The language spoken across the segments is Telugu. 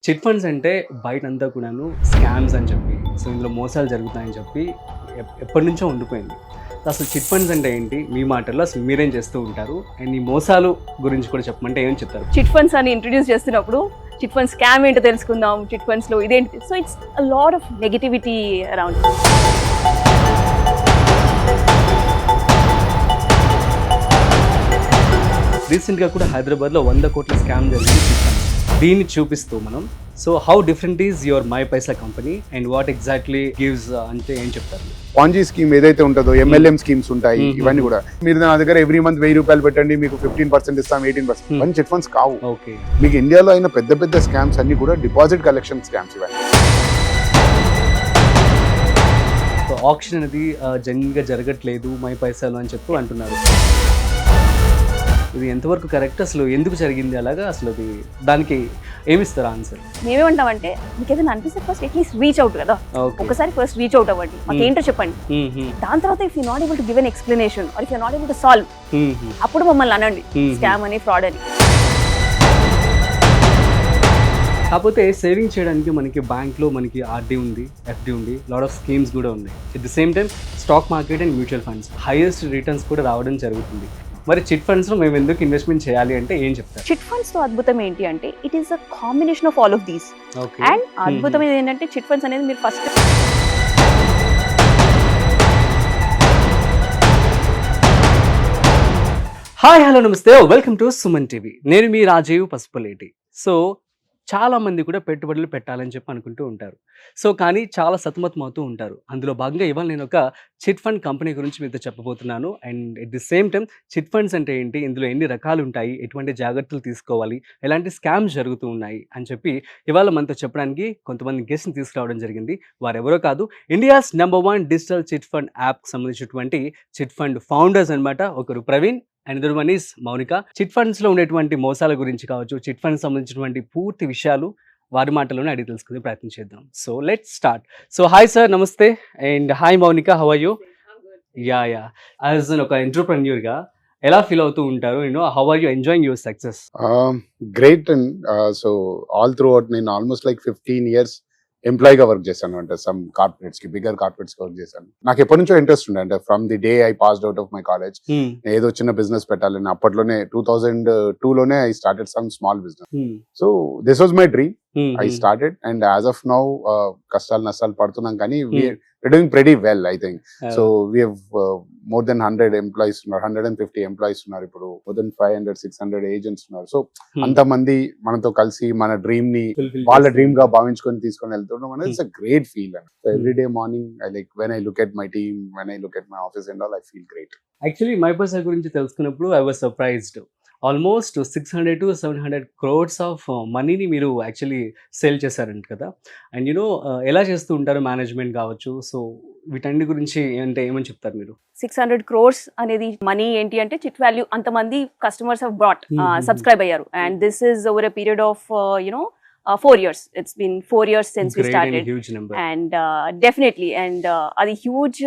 చిట్ ఫండ్స్ అంటే బయటంతా కూడాను స్కామ్స్ అని చెప్పి, సో ఇందులో మోసాలు జరుగుతాయని చెప్పి ఎప్పటి నుంచో ఉండిపోయింది. అసలు చిట్ ఫండ్స్ అంటే ఏంటి? మీ మాటల్లో అసలు మీరేం చేస్తూ ఉంటారు? అండ్ ఈ మోసాలు గురించి కూడా చెప్పమంటే ఏం చెప్తారు? చిట్ ఫండ్స్ అని ఇంట్రడ్యూస్ చేస్తున్నప్పుడు చిట్ ఫండ్ స్కామ్ ఏంటో తెలుసుకుందాం, చిట్ ఫండ్స్ లో ఇదేంటి. So it's a lot of negativity around. రీసెంట్గా కూడా హైదరాబాద్లో 100 కోట్ల స్కామ్ జరిగింది చిట్ ఫండ్స్. దీన్ని చూపిస్తూ మనం so how different is your my Paisa company and what exactly gives అంటే ఏం చెప్తారు? పాంజీ స్కీమ్ ఏదైతే ఉంటుందో MLM స్కీమ్స్ ఉంటాయి, ఇవన్నీ కూడా మీరు నా దగ్గర ఎవ్రీ మంత్ 1000 రూపాయలు పెట్టండి, మీకు 15% ఇస్తాం, 18%. ఇవన్నీ చిట్ ఫండ్స్ కావు. ఓకే, మీకు ఇండియాలో అయిన పెద్ద పెద్ద స్కామ్స్ అన్ని కూడా డిపాజిట్ కలెక్షన్ స్కామ్స్. ఇవన్నీ సో ఆప్షన్ అనేది జెన్యున్గా జరగట్లేదు మై పైసాలు అని చెప్పి అంటున్నారు. ఇది ఎంతవరకు కరెక్ట్? అసలు ఎందుకు జరిగింది అలాగా? అసలు అది దానికి ఏమిస్తారు ఆన్సర్? మేమేమంటామంటే మీకు ఏదైనా అనిపిస్తే ఫస్ట్ అట్లీస్ట్ రీచ్ అవుట్ కదా, ఒకసారి ఫస్ట్ రీచ్ అవుట్ అవ్వండి, మాకు ఏంటో చెప్పండి. దాని తర్వాత if you not able to give an explanation are if you not able to solve, అప్పుడు మమ్మల్ని అనండి స్కామ్ అని, ఫ్రాడ్ అని. కాకపోతే సేవింగ్ చేయడానికి మనకి బ్యాంక్లో మనకి ఆర్డీ ఉంది, ఎఫ్డి ఉంది, లాట్ ఆఫ్ స్కీమ్స్ కూడా ఉన్నాయి. At the same time stock market and mutual funds highest returns కూడా రావడం జరుగుతుంది. మరి చిట్ ఫండ్స్లో మేము ఎందుకు ఇన్వెస్ట్మెంట్ చేయాలి అంటే ఏం చెప్తారు? చిట్ ఫండ్స్ తో అద్భుతం ఏంటి అంటే it is a combination of all of these. And అద్భుతం ఏంటంటే చిట్ ఫండ్స్ అనేది మీరు ఫస్ట్ హాయ్ హలో నమస్తే, వెల్కమ్ టు సుమన్ టీవీ. నేను మీ రాజీవ్ పసుపులేటి. సో చాలా మంది కూడా పెట్టుబడులు పెట్టాలని చెప్పి అనుకుంటూ ఉంటారు. సో కానీ చాలా సతమతం అవుతూ ఉంటారు. అందులో భాగంగా ఇవాళ నేను ఒక చిట్ ఫండ్ కంపెనీ గురించి మీతో చెప్పబోతున్నాను. And at the same time chit funds అంటే ఏంటి, ఇందులో ఎన్ని రకాలు ఉంటాయి, ఎటువంటి జాగ్రత్తలు తీసుకోవాలి, ఎలాంటి స్కామ్స్ జరుగుతూ ఉన్నాయి అని చెప్పి ఇవాళ మనతో చెప్పడానికి కొంతమంది గెస్ట్ని తీసుకురావడం జరిగింది. వారెవరో కాదు, ఇండియాస్ #1 డిజిటల్ చిట్ ఫండ్ యాప్కి సంబంధించినటువంటి చిట్ ఫండ్ ఫౌండర్స్ అనమాట. ఒకరు Praveen and other one is Mounika. Chit funds లో ఉండేటువంటి మోసాల గురించి కావచ్చు, చిట్ ఫండ్స్ సంబంధించినటువంటి పూర్తి విషయాలు వారి మాటలోనే అడిగి తెలుసుకునే ప్రయత్నం చేద్దాం. So let's start. So hi sir, నమస్తే. And hi Mounika, how are you? Yeah as ఒక ఎంటర్‌ప్రెన్యూర్ గా ఎలా ఫీల్ అవుతూ ఉంటారు? How are you enjoying your success? Great. And so all throughout నేను ఆల్మోస్ట్ లైక్ 15 years ఎంప్లాయీగా వర్క్ చేశాను. అంటే సమ్ కార్పొరేట్స్ కి, బిగ్గర్ కార్పొరేట్స్ కి వర్క్ చేశాను. నాకు ఎప్పటి నుంచో ఇంట్రెస్ట్ ఉండే, అంటే from the day I passed out of my college ఏదో చిన్న బిజినెస్ పెట్టాలని. అప్పట్లోనే 2002 లోనే I started some small business. So this was my dream. I started and as of now కష్టాలు నష్టాలు పడుతున్నాం కానీ we're doing pretty well, I think. So we have more than 100 employees ఉన్నారు, 150 employees ఉన్నారు ఇప్పుడు, more than 500-600 agents ఉన్నారు. సో అంతమంది మనతో కలిసి మన డ్రీమ్ ని వాళ్ళ డ్రీమ్ గా భావించుకొని తీసుకొని వెళ్తున్నాం అనేది it's a great feel. So every day morning I like when I look at my team, when I look at my office and all, I feel great. Actually my Paisa గురించి తెలుసుకున్నప్పుడు I was surprised. Almost 600 to 700 crores of మనీని మీరు యాక్చువల్లీ సేల్ చేశారంట కదా. అండ్ ఎలా చేస్తూ ఉంటారు మేనేజ్మెంట్ కావచ్చు? సో వీటన్ని గురించి అంటే ఏమని చెప్తారు మీరు? 600 crores అనేది మనీ ఏంటి అంటే చిట్ వాల్యూ, అంతమంది కస్టమర్స్ హావ్ బ్రాట్, సబ్స్క్రైబ్ అయ్యారు. And this is over a period of 4 years. It's been 4 years since we started. Huge number. And definitely, and అది హ్యూజ్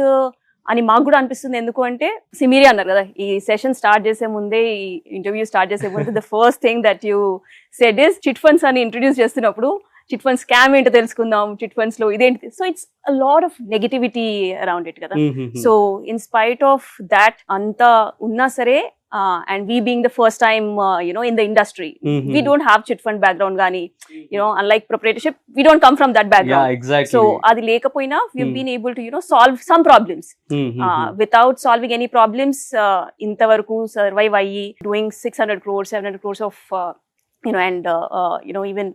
అని మాకు కూడా అనిపిస్తుంది. ఎందుకు అంటే సిమీరి అన్నారు కదా, ఈ సెషన్ స్టార్ట్ చేసే ముందే, ఈ ఇంటర్వ్యూ స్టార్ట్ చేసే ముందే the first thing that you said is chit funds అని ఇంట్రడ్యూస్ చేస్తున్నప్పుడు చిట్ ఫండ్ స్కామ్ ఏంటో తెలుసుకుందాం, చిట్ ఫండ్స్ లో ఇదేంటి. So it's a lot of negativity around it కదా. So in spite of that అంతా ఉన్నా సరే, and we being the first time in the industry, we don't have chit fund background gani, unlike proprietorship, we don't come from that background. Yeah, exactly. So adi lekapoina we've been able to solve some problems. Without solving any problems, intavaraku survive ayyi doing 600 crores 700 crores of and even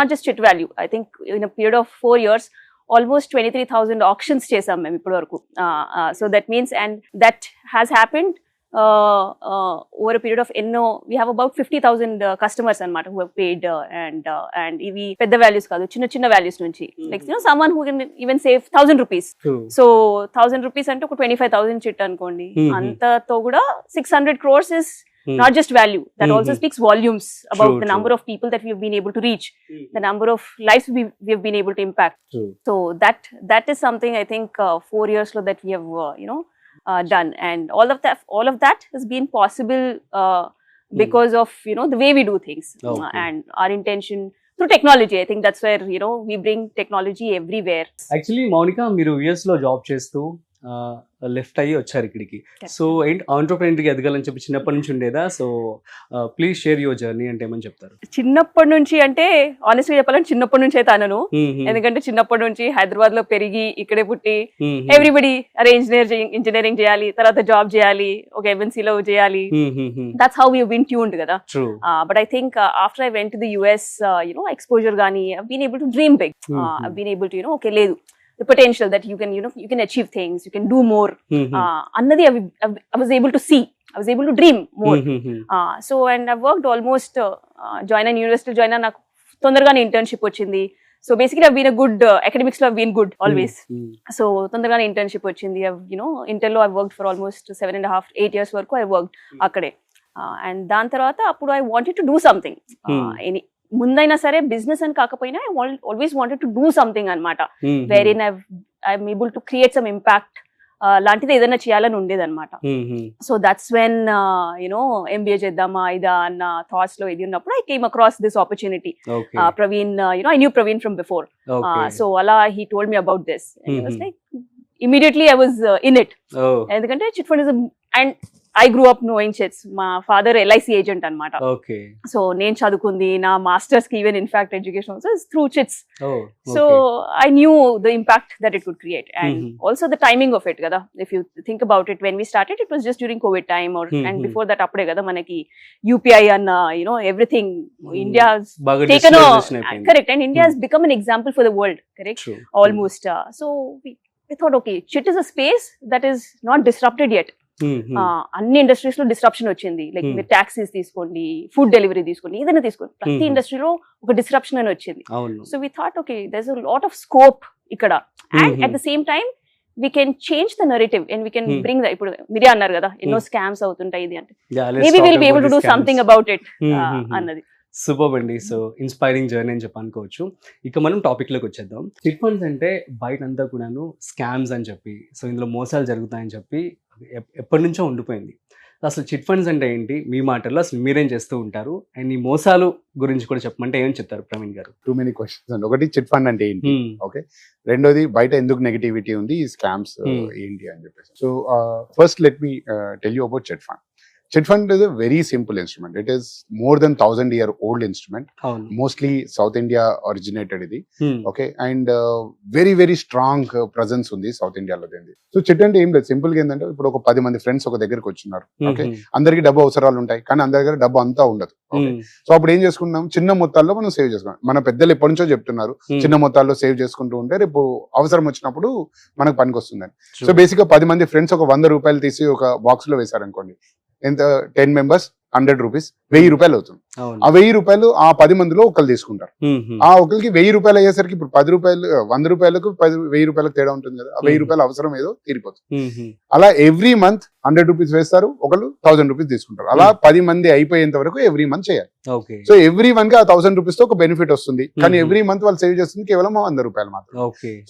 not just chit value. I think in a period of 4 years almost 23,000 auctions chesam mem ippudu varaku. So that means, and that has happened over a period of we have about 50,000 customers anamata who have paid, and ivi pedda values kaadu, chinna values nunchi, like someone who can even save 1,000 rupees. So 1,000 rupees ante oka 25,000 chit ankondi, anta tho kuda 600 crores is not just value, that also speaks volumes about the number of people that we have been able to reach, the number of lives we have been able to impact. So that is something I think 4 years lo that we have done, and all of that has been possible because of the way we do things. And our intention, through technology. I think that's where, you know, we bring technology everywhere. Actually Mounika మీరు యుఎస్ లో జాబ్ చేస్తూ లెఫ్ట్ అయ్యి వచ్చారు ఇక్కడికి. సో ఏంటి ఆంటర్‌ప్రెన్యూర్‌గా ఎదగాలని చెప్పి చిన్నప్పటి నుంచి ఉండేదా? So please share your journey అంటే ఏమని చెప్తారు? చిన్నప్పటి నుంచి అంటే ఆనెస్ట్‌గా చెప్పాలంటే చిన్నప్పటి నుంచి అయితే అనను. ఎందుకంటే చిన్నప్పటి నుంచి హైదరాబాద్ లో పెరిగి ఇక్కడే పుట్టి ఎవ్రీబడి అరే ఇంజనీరింగ్ చేయాలి, తర్వాత జాబ్ చేయాలి, ఒక ఎంఎన్సీ లో చేయాలి. That's how you been tuned కదా. But I think after I went to the US, you know exposure గానీ I been able to dream big. I been able to, you know, okay లేదు, the potential that you can, you know, you can achieve things, you can do more. Annadi I was able to see, I was able to dream more. So and I've worked almost join an university, join నాకు తొందరగానే internship వచ్చింది. So basically I've been a good academics lo I've been good always. So తొందరగానే internship వచ్చింది. I've, you know, Intel lo I've worked for almost 7.5 8 years వరకు I worked akkade. And దాని తర్వాత అప్పుడు I wanted to do something. ముందైనా సరే బిజినెస్ అని కాకపోయినా I always wanted to do something అనమాట, where in I'm able to create some impact లాంటిది ఏదైనా చేయాలని ఉండేది అనమాట. So that's when, you know, MBA చేద్దామా ఇదా అన్న థాట్స్ లో ఇది ఉన్నప్పుడు I came across this opportunity. Praveen, you know, I knew Praveen from before. So అలా he told me about this and I was like immediately I was in it. ఎందుకంటే chit fund is, and I grew up knowing chits. మా ఫాదర్ LIC ఏజెంట్ అనమాట. సో నేను చదువుకుంది నా మాస్టర్స్ కి even in fact education also is through chits. So I knew the impact that it could create and also the timing of it కదా. If you think about it, when we started it was just during covid time or and before that అప్పుడే కదా మనకి UPI అన్న, you know, everything India taken correct and India has become an example for the world, correct, almost. So we thought, okay, chit is a space that is not disrupted yet. అన్ని ఇండస్ట్రీస్ లో డిస్ట్రప్షన్ వచ్చింది. లైక్ మీరు టాక్సీస్ తీసుకోండి, ఫుడ్ డెలివరీ తీసుకోండి, ఏదైనా తీసుకోండి, ప్రతి ఇండస్ట్రీలో ఒక డిస్ట్రప్షన్ అని వచ్చింది. So we thought, okay, there is a lot of scope ఇక్కడ, and at the same time we can change the narrative and we can bring the, ఇప్పుడు మీరే అన్నారు కదా ఎన్నో స్కామ్స్ అవుతుంటాయి ఇది అంటే, maybe we'll be able to do something about it అన్నది. సూపర్ అండి. సో ఇన్స్పైరింగ్ జర్నీ అని చెప్పి అనుకోవచ్చు. ఇక మనం టాపిక్ లోకి వచ్చేద్దాం. చిట్ ఫండ్స్ అంటే బయట అంతా కూడాను స్కామ్స్ అని చెప్పి, సో ఇందులో మోసాలు జరుగుతాయని చెప్పి ఎప్పటి నుంచో ఉండిపోయింది. అసలు చిట్ ఫండ్స్ అంటే ఏంటి, మీ మాటల్లో అసలు మీరేం చేస్తూ ఉంటారు, అండ్ ఈ మోసాలు గురించి కూడా చెప్పమంటే ఏం చెప్తారు ప్రవీణ్ గారు? టూ మెనీ క్వశ్చన్స్ అండి. ఒకటి, చిట్ ఫండ్ అంటే ఏంటి, ఓకే. రెండోది, బయట ఎందుకు నెగటివిటీ ఉంది, ఈ స్కామ్స్ ఏంటి అని చెప్పేసి. So first let me tell you about chit fund. Chit fund is a very simple instrument. It is more than 1,000-year-old instrument. Mostly South India originated idi. Okay, and very very strong presence undi South India lo dendi. So chit ante em ledhu, simple ga endante ippudu oka 10 mandi friends oka దగ్గరికి వచ్చున్నారు. Okay, అందరికి డబ్బు అవసరాలు ఉంటాయి, కానీ అందరి దగ్గర డబ్బు అంతా ఉండదు. Okay, సో అప్పుడు ఏం చేసుకుంటాం, చిన్న మొత్తాల్లో మనం సేవ్ చేసుకుంటాం. మన పెద్దలు ఎప్పటి నుంచో చెప్తున్నారు, చిన్న మొత్తాల్లో సేవ్ చేసుకుంటూ ఉంటే రేపు అవసరం వచ్చినప్పుడు మనకు పనికి వస్తుందని. సో బేసిక్ గా 10 మంది ఫ్రెండ్స్ ఒక 100 రూపాయలు తీసి ఒక బాక్స్ లో వేశారనుకోండి, ఎంత 10 members 100 rupees, 1000 రూపాయలు అవుతుంది. ఆ 1000 రూపాయలు ఆ 10 మందిలో ఒకళ్ళు తీసుకుంటారు. ఆ ఒకరికి 1000 రూపాయలు అయ్యేసరికి ఇప్పుడు 10 రూపాయలు 100 రూపాయలకు 1000 రూపాయలకు తేడా ఉంటుంది కదా. ఆ 1000 రూపాయలు అవసరం ఏదో తీరిపోతుంది. అలా ఎవ్రీ మంత్ 100 రూపీస్ వేస్తారు, ఒకళ్ళు 1000 రూపీస్ తీసుకుంటారు. అలా 10 మంది అయిపోయేంత వరకు ఎవ్రీ మంత్ చేయాలి. సో ఎవ్రీ వన్ కి ఆ 1000 రూపీస్ తో ఒక బెనిఫిట్ వస్తుంది, కానీ ఎవ్రీ మంత్ వాళ్ళు సేవ్ చేస్తుంది కేవలం 100 రూపాయలు మాత్రం.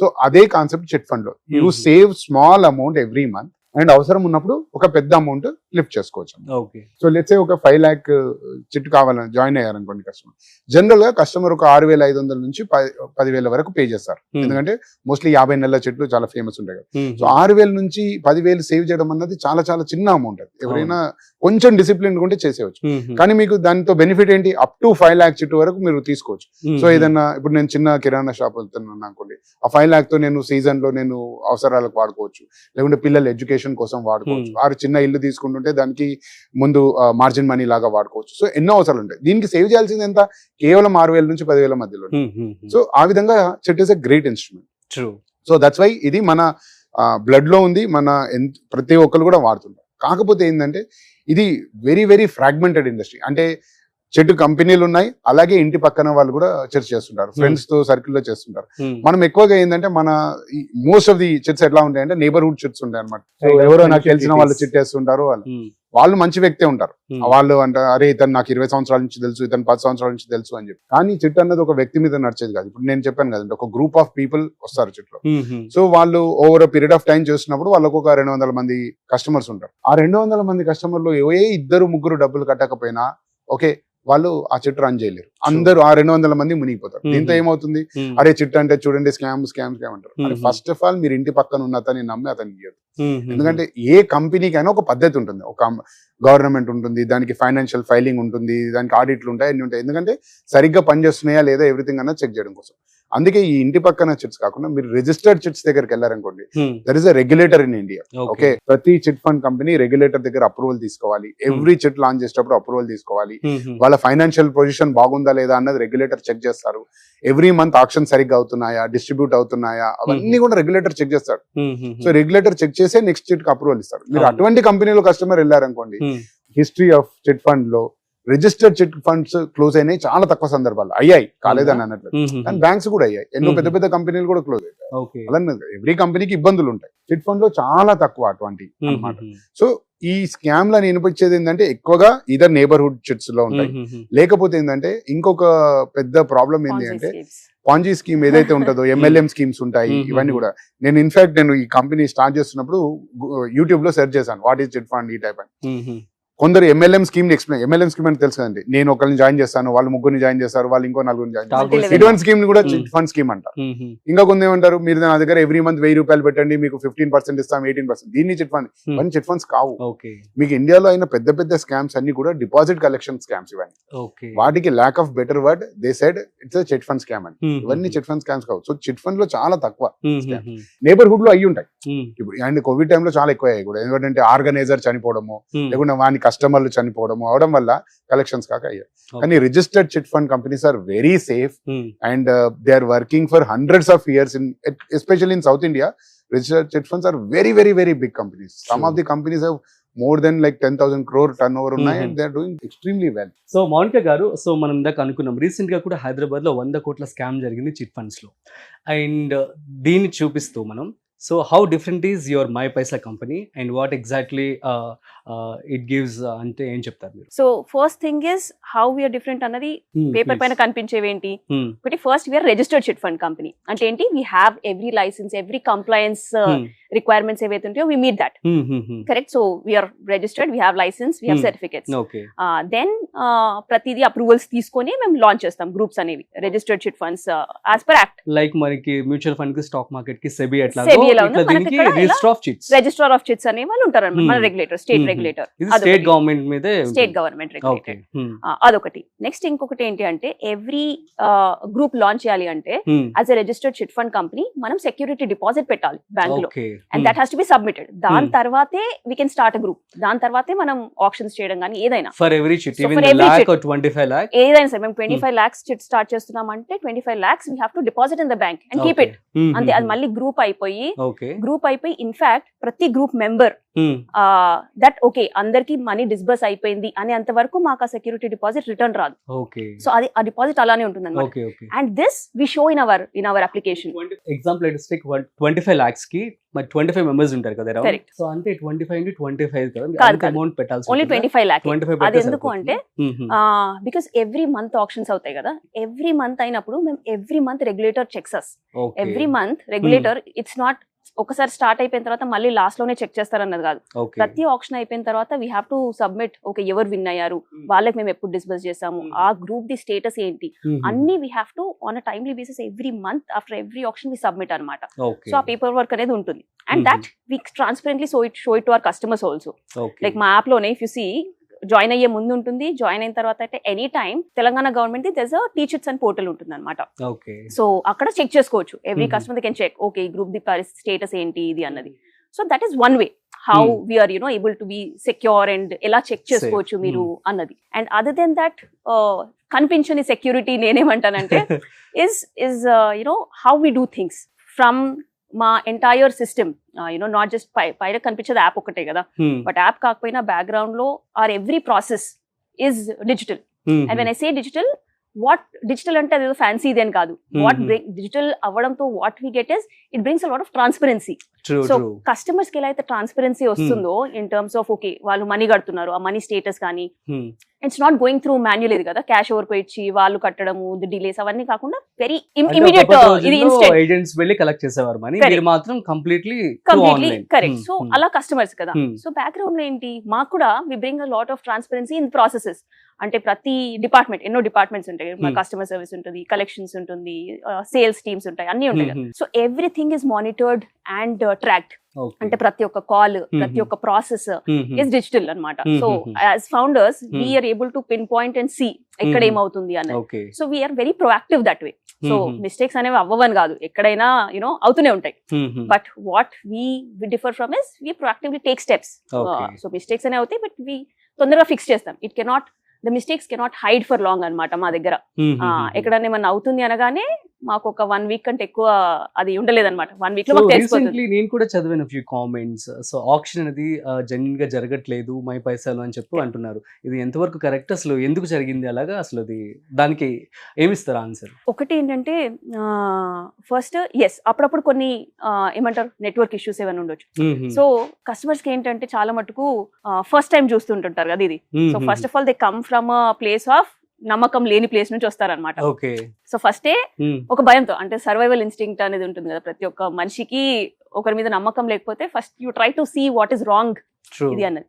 సో అదే కాన్సెప్ట్ చిట్ ఫండ్ లో. You save small amount every month, and అవసరం ఉన్నప్పుడు ఒక పెద్ద అమౌంట్ లిఫ్ట్ చేసుకోవచ్చు. సో లెట్స్ సే ఒక 5 lakh చిట్ కావాలని జాయిన్ అయ్యారనుకోండి కస్టమర్. జనరల్ గా కస్టమర్ ఒక 6,500 నుంచి 10,000 వరకు పే చేస్తారు, ఎందుకంటే మోస్ట్లీ 50 నెలల చెట్లు చాలా ఫేమస్ ఉంటాయి కదా. సో 6,000 నుంచి 10,000 సేవ్ చేయడం అన్నది చాలా చాలా చిన్న అమౌంట్. అది ఎవరైనా కొంచెం డిసిప్లిన్ ఉంటే చేసేవచ్చు, కానీ మీకు దానితో బెనిఫిట్ ఏంటి, అప్ టు 5 lakh చిట్ వరకు మీరు తీసుకోవచ్చు. సో ఏదన్నా ఇప్పుడు నేను చిన్న కిరాణా షాప్ వెళ్తున్నాను అనుకోండి, ఆ 5 lakh తో నేను సీజన్ లో నేను అవసరాలకు వాడుకోవచ్చు, లేకుంటే పిల్లల ఎడ్యుకేషన్ కోసం వాడుకోవచ్చు. ఆ చిన్న ఇల్లు తీసుకుంటుంటే దానికి ముందు మార్జిన్ మనీ లాగా వాడుకోవచ్చు. సో ఎన్నో అవసరాలు ఉంటాయి. దీనికి సేవ్ చేయాల్సింది ఎంత, కేవలం 6,000 నుంచి 10,000 మధ్యలో. సో ఆ విధంగా chit is a great instrument. So that's why ఇది మన బ్లడ్ లో ఉంది, మన ప్రతి ఒక్కరు కూడా వాడుతుంటారు. కాకపోతే ఏంటంటే ఇది వెరీ వెరీ ఫ్రాగ్మెంటెడ్ ఇండస్ట్రీ. అంటే చెట్టు కంపెనీలు ఉన్నాయి, అలాగే ఇంటి పక్కన వాళ్ళు కూడా చిట్స్ చేస్తుంటారు, ఫ్రెండ్స్ తో సర్కిల్ లో చేస్తుంటారు. మనం ఎక్కువగా ఏంటంటే మన మోస్ట్ ఆఫ్ ది చిట్స్ ఎట్లా ఉంటాయి అంటే నేబర్హుడ్ చిట్స్ ఉంటాయి అనమాట. ఎవరో నాకు తెలిసిన వాళ్ళు చిట్ చేస్తుంటారు, వాళ్ళు మంచి వ్యక్తే ఉంటారు. వాళ్ళు అంటారు, అరే ఇతను నాకు 20 సంవత్సరాల నుంచి తెలుసు, ఇతను 10 సంవత్సరాల నుంచి తెలుసు అని చెప్పి. కానీ చిట్ అన్నది ఒక వ్యక్తి మీద నడిచేది కాదు. ఇప్పుడు నేను చెప్పాను కదండి, ఒక గ్రూప్ ఆఫ్ పీపుల్ వస్తారు చిట్లో. సో వాళ్ళు ఓవర్ పీరియడ్ ఆఫ్ టైం చేస్తున్నప్పుడు వాళ్ళకు ఒక 200 మంది కస్టమర్స్ ఉంటారు. ఆ 200 మంది కస్టమర్లు ఏ 2-3 డబ్బులు కట్టకపోయినా ఓకే వాళ్ళు ఆ చిట్ రన్ చేయలేరు. అందరూ ఆ 200 మంది మునిగిపోతారు. దీంతో ఏమవుతుంది, అరే చిట్ అంటే చూడండి స్కామ్ అంటారు. అరే ఫస్ట్ ఆఫ్ ఆల్ మీరు ఇంటి పక్కన ఉన్న అతన్ని నమ్మి అతనికి ఇవ్వదు. ఎందుకంటే ఏ కంపెనీకైనా ఒక పద్ధతి ఉంటుంది, ఒక గవర్నమెంట్ ఉంటుంది, దానికి ఫైనాన్షియల్ ఫైలింగ్ ఉంటుంది, దానికి ఆడిట్లు ఉంటాయి, అన్ని ఉంటాయి. ఎందుకంటే సరిగ్గా పనిచేస్తున్నాయా లేదా ఎవ్రీథింగ్ అన్నది చెక్ చేయడం కోసం. అందుకే ఈ ఇంటి పక్కన చిట్స్ కాకుండా మీరు రిజిస్టర్డ్ చిట్స్ దగ్గరికి వెళ్ళారనుకోండి, there is a regulator in India. Okay, ప్రతి చిట్ ఫండ్ కంపెనీ రెగ్యులేటర్ దగ్గర అప్రూవల్ తీసుకోవాలి. ఎవ్రీ చిట్ లాంచ్ చేసేటప్పుడు అప్రూవల్ తీసుకోవాలి. వాళ్ళ ఫైనాన్షియల్ పొజిషన్ బాగుందా లేదా అన్నది రెగ్యులేటర్ చెక్ చేస్తారు. ఎవ్రీ మంత్ ఆక్షన్ సరిగ్గా అవుతున్నాయా, డిస్ట్రిబ్యూట్ అవుతున్నాయా, అవన్నీ కూడా రెగ్యులేటర్ చెక్ చేస్తాడు. సో రెగ్యులేటర్ చెక్ చేసే నెక్స్ట్ చిట్ కి అప్రూవల్ ఇస్తాడు. మీరు అటువంటి కంపెనీలో కస్టమర్ వెళ్ళారనుకోండి, హిస్టరీ ఆఫ్ చిట్ ఫండ్ లో రిజిస్టర్డ్ చిట్ ఫండ్స్ క్లోజ్ అయినాయి చాలా తక్కువ సందర్భాలు, అయ్యాయి, కాలేదని అన్నట్లు. కానీ బ్యాంక్స్ కూడా అయ్యాయి, ఎన్నో పెద్ద పెద్ద కంపెనీలు కూడా క్లోజ్ అయ్యాయి. అలా ఎవ్రీ కంపెనీకి ఇబ్బందులు ఉంటాయి, చిట్ ఫండ్ లో చాలా తక్కువ అటువంటి అన్నమాట. సో ఈ స్కామ్ లని వినిపించేది ఏంటంటే ఎక్కువగా ఇదర్ నేబర్హుడ్ చిట్స్ లో ఉంటాయి. లేకపోతే ఏంటంటే ఇంకొక పెద్ద ప్రాబ్లం ఏంటి అంటే పాంజీ స్కీమ్ ఏదైతే ఉంటుందో, MLM స్కీమ్స్ ఉంటాయి. ఇవన్నీ కూడా నేను ఇన్ఫాక్ట్ నేను ఈ కంపెనీ స్టార్ట్ చేస్తున్నప్పుడు యూట్యూబ్ లో సెర్చ్ చేశాను, వాట్ ఈస్ చిట్ ఫండ్ ఈ టైప్ అని. కొందరు MLM స్కీమ్ ని ఎక్స్ప్లెయిన్, MLM స్కీమ్ అని తెలుసు కదండి, నేను ఒకరిని జాయిన్ చేస్తాను, వాళ్ళు ముగ్గురిని జాయిన్ చేస్తారు, వాళ్ళు ఇంకో నలుగురిని జాయిన్ చేస్తారు. ఇటువంటి స్కీమ్ ని కూడా చిట్ ఫండ్ స్కీమ్ అంటారు. ఇంకా కొంత ఏమంటారు, మీరు నా దగ్గర ఎవ్రీ మంత్ 1000 రూపాయలు పెట్టండి, మీకు 15% ఇస్తాం, 18%. దీన్ని చిట్ ఫండ్, ఇవన్నీ చిట్ ఫండ్స్ కావు. మీకు ఇండియాలో అయిన పెద్ద పెద్ద స్కామ్స్ అన్ని కూడా డిపాజిట్ కలెక్షన్ స్కామ్స్. ఇవన్నీ వాటికి lack of better word they said it's chit fund scam అని. ఇవన్నీ చిట్ ఫండ్ స్కామ్స్ కావు. సో చిట్ ఫండ్ లో చాలా తక్కువ, నేబర్హుడ్ లో అయ్యి ఉంటాయి. ఇప్పుడు అండ్ కోవిడ్ టైంలో చాలా ఎక్కువ అయ్యాయి కూడా. ఎందుకంటే ఆర్గనైజర్ చనిపోవడము, లేకుంటే వాని కస్టమర్లు చనిపోవడం అవడం వల్ల కలెక్షన్స్ కాక అయ్యాయి. కానీ registered chit fund companies are very safe and they are working for hundreds of years in especially in South India. Registered chit funds are very, very, very big companies. Some of the companies have more than like 10,000 crore turnover ఉన్నాయి, and they are doing extremely well. So Mounika గారు, సో మనం ఇందాక అనుకున్నాం రీసెంట్ గా కూడా హైదరాబాద్ లో 100 కోట్ల స్కామ్ జరిగింది చిట్ ఫండ్స్ లో. అండ్ దీన్ని చూపిస్తూ మనం, so how different is your my Paisa company and what exactly it gives అంటే ఏం చెప్తారు మీరు? So first thing is how we're different అన్నది పేపర్ పైన కనిపించేవి ఏంటి. ఒకటి first we're registered chit fund company అంటే ఏంటి, we have every license, every compliance requirements ఏవైతే ఉంటాయో we meet that. Correct. So we're registered, we have license, we have certificates. Then ప్రతిదీ అప్రూవల్స్ తీసుకొని మేము లాంచ్ చేస్తాం గ్రూప్స్ అనేవి, registered chit funds as per act. Like మనకి మ్యూచువల్ ఫండ్ కి, స్టాక్ మార్కెట్ కి సెబీ ఎట్లా రిజిస్ట్రార్ ఆఫ్ చిట్స్ అనే వాళ్ళు ఉంటారు అన్నమాట. మన regulator, state regulator, state government మీద, స్టేట్ గవర్నమెంట్ రెగ్యులేటర్. అదొకటి. నెక్స్ట్ ఇంకొకటి ఏంటి అంటే, ఎవ్రీ గ్రూప్ లాంచ్ చేయాలి అంటే as a registered chit fund company మనం సెక్యూరిటీ డిపాజిట్ పెట్టాలి బ్యాంక్ లో, and that has to be submitted. దాని తర్వాతే we can start a group. దాని తర్వాతే మనం ఆప్షన్స్ చేయడం కానీ ఏదైనా for every chit, even lakh or 25 lakh ఏదైనా సరే. మేము 25 lakhs చిట్ స్టార్ట్ చేస్తున్నాం అంటే 25 lakhs we have to deposit in the bank and keep it. అంతే. అది మళ్ళీ గ్రూప్ అయిపోయి ఇన్ఫాక్ట్ ప్రతి గ్రూప్ మెంబర్ దట్ ఓకే అందరికి మనీ డిస్బర్స్ అయిపోయింది అనే అంత వరకు మాకు ఆ సెక్యూరిటీ డిపాజిట్ రిటర్న్ రాదు. సో అది ఆ డిపాజిట్ అలానే ఉంటుంది అన్నమాట. And this we show in our application. Example let's take 25 lakhs కి మరి 25 మెంబర్స్ ఉంటారు కదా అరౌండ్. సో అంటే 25 into 25 కదా అంత అమౌంట్ పెట్టాల్సి ఉంటుంది. Only 25 lakhs. అది ఎందుకు అంటే బికాస్ ఎవ్రీ మంత్ ఆప్షన్స్ అవుతాయి కదా. ఎవ్రీ మంత్ అయినప్పుడు మేము every month regulator checks us. Every month regulator, it's not ఒకసారి స్టార్ట్ అయిపోయిన తర్వాత మళ్ళీ లాస్ట్ లోనే చెక్ చేస్తారన్నది కాదు. ప్రతి ఆప్షన్ అయిపోయిన తర్వాత we have to submit. Okay, ఎవరు విన్ అయ్యారు, వాళ్ళకి మేము ఎప్పుడు డిస్బర్స్ చేసాము, ఆ గ్రూప్ ది స్టేటస్ ఏంటి, అన్ని we have to on a timely basis every month after every option we submit అనమాట. సో ఆ పేపర్ వర్క్ అనేది ఉంటుంది. And that we transparently show it to our customers also. Like మా యాప్ లోనే ఇఫ్ యు సీ, జాయిన్ అయ్యే ముందు ఉంటుంది, జాయిన్ అయిన తర్వాత అయితే any time Telangana government there's a teachers and portal ఉంటుంది అనమాట. సో అక్కడ చెక్ చేసుకోవచ్చు. Every customer can check, okay ఈ గ్రూప్ ది స్టేటస్ ఏంటి ఇది అన్నది. So that is one way how we're able to be secure and ఎలా చెక్ చేసుకోవచ్చు మీరు అన్నది. అండ్ అదర్ దెన్ దట్ కనిపించని సెక్యూరిటీ నేనేమంటానంటే is how we do things from మా ఎంటైర్ సిస్టమ్, నాట్ జస్ట్ పైన కనిపించేది యాప్ ఒకటే కదా, బట్ యాప్ కాకపోయినా బ్యాక్గ్రౌండ్ లో are every process is digital. And when I say digital, what digital అంటే అది ఫ్యాన్సీ ఇదేం కాదు. వాట్ డిజిటల్ అవ్వడంతో what we get is it brings a lot of transparency. So customers కి ఎలా అయితే ట్రాన్స్పరెన్సీ వస్తుందో ఇన్ టర్మ్స్ ఆఫ్ ఓకే వాళ్ళు మనీ కడుతున్నారు, ఆ మనీ స్టేటస్ కానీ it's not going through manual ఇది కదా, క్యాష్ ఓవర్ ఇచ్చి వాళ్ళు కట్టడము డిలేస్ అవన్నీ కాకుండా వెరీ ఇమీడియట్ ఇది ఇన్స్టెంట్ ఏజెంట్స్ వెళ్ళి కలెక్ట్ చేసేవారు మనీ, Correct. మీరు మాత్రం కంప్లీట్లీ కరెక్ట్. సో అలా కస్టమర్స్ కదా. సో బ్యాక్గ్రౌండ్ లో ఏంటి, మాకు కూడా we bring a lot of transparency in processes. అంటే ప్రతి డిపార్ట్మెంట్, ఎన్నో డిపార్ట్మెంట్స్ ఉంటాయి, కస్టమర్ సర్వీస్ ఉంటుంది, కలెక్షన్స్ ఉంటుంది, సేల్స్ టీమ్స్ ఉంటాయి, అన్ని ఉంటాయి కదా. So everything is monitored and tracked. అంటే ప్రతి ఒక్క కాల్, ప్రతి ఒక్క ప్రాసెస్ ఇస్ డిజిటల్ అన్నమాట. So as founders we're able to pinpoint and see ఎక్కడ ఏమవుతుంది అన్నది. So we're very proactive that way. So mistakes అనేవి అవ్వవని కాదు, ఎక్కడైనా యూనో అవుతూనే ఉంటాయి. But what we differ from is we proactively take steps. So mistakes అనేవి అవుతాయి, బట్ వి తొందరగా ఫిక్స్ చేస్తాం. It cannot, the mistakes cannot hide for long అన్నమాట మా దగ్గర. ఎక్కడన్నా ఏమన్నా అవుతుంది అనగానే మాకు ఒక 1 వీక్ కంటే ఎక్కువ అది ఉండలేదన్నమాట. 1 వీక్ లో మాకు తెలిసిపోతుంది. నేను కూడా చదివాను ఫ్యూ కామెంట్స్. సో ఆక్షన్ అనేది జెన్యున్ గా జరగట్లేదు, మై పైసలు అని చెప్పి అంటున్నారు. ఇది ఎంతవరకు కరెక్ట్, అసలు ఎందుకు జరిగింది అలాగా, అసలు అది దానికి ఏమిస్తారు ఆన్సర్? ఒకటి ఏంటంటే ఫస్ట్ ఎస్ అప్పుడప్పుడు కొన్ని ఏమంటారు నెట్వర్క్ ఇష్యూస్ ఏమైనా ఉండొచ్చు. సో కస్టమర్స్ కి ఏంటంటే చాలా మటుకు ఫస్ట్ టైం చూస్తుంటుంటారు కదా ఇది. So first of all they come from a place of నమ్మకం లేని ప్లేస్ నుంచి వస్తారనమాట. సో ఫస్టే ఒక భయంతో, అంటే సర్వైవల్ ఇన్స్టింక్ట్ అనేది ఉంటుంది కదా ప్రతి ఒక్క మనిషికి. ఒకరి మీద నమ్మకం లేకపోతే first you try to see what is wrong ఇది అన్నది.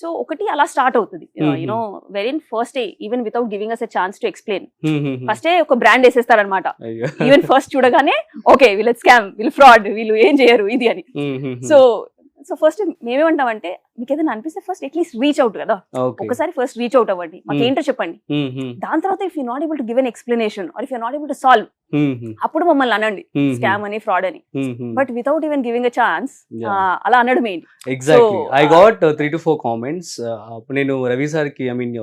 సో ఒకటి అలా స్టార్ట్ అవుతుంది, you know very in first day, even without giving us a chance to explain. First day ఒక బ్రాండ్ వేసేస్తారనమాట. ఈవెన్ ఫస్ట్ చూడగానే ఓకే వీళ్ళు స్కామ్, వీళ్ళు ఫ్రాడ్, వీళ్ళు ఏం చేయరు ఇది అని. సో ఫస్ట్ మేమేమంటామంటే, మీకు ఏదైనా అనిపిస్తే ఫస్ట్ అట్లీస్ట్ రీచ్ అవుట్ కదా, ఒకసారి ఫస్ట్ రీచ్ అవుట్ అవ్వండి, మాకు ఏంటో చెప్పండి. దాని తర్వాత if you not able to give an explanation are if you not able to solve, అప్పుడు మమ్మల్ని అనండి స్కామ్ అని, ఫ్రాడ్ అని. But without even giving a chance అలా అనడం ఏంటి? Exactly. I got 3 to 4 comments. నేను రవి సార్ కి, I mean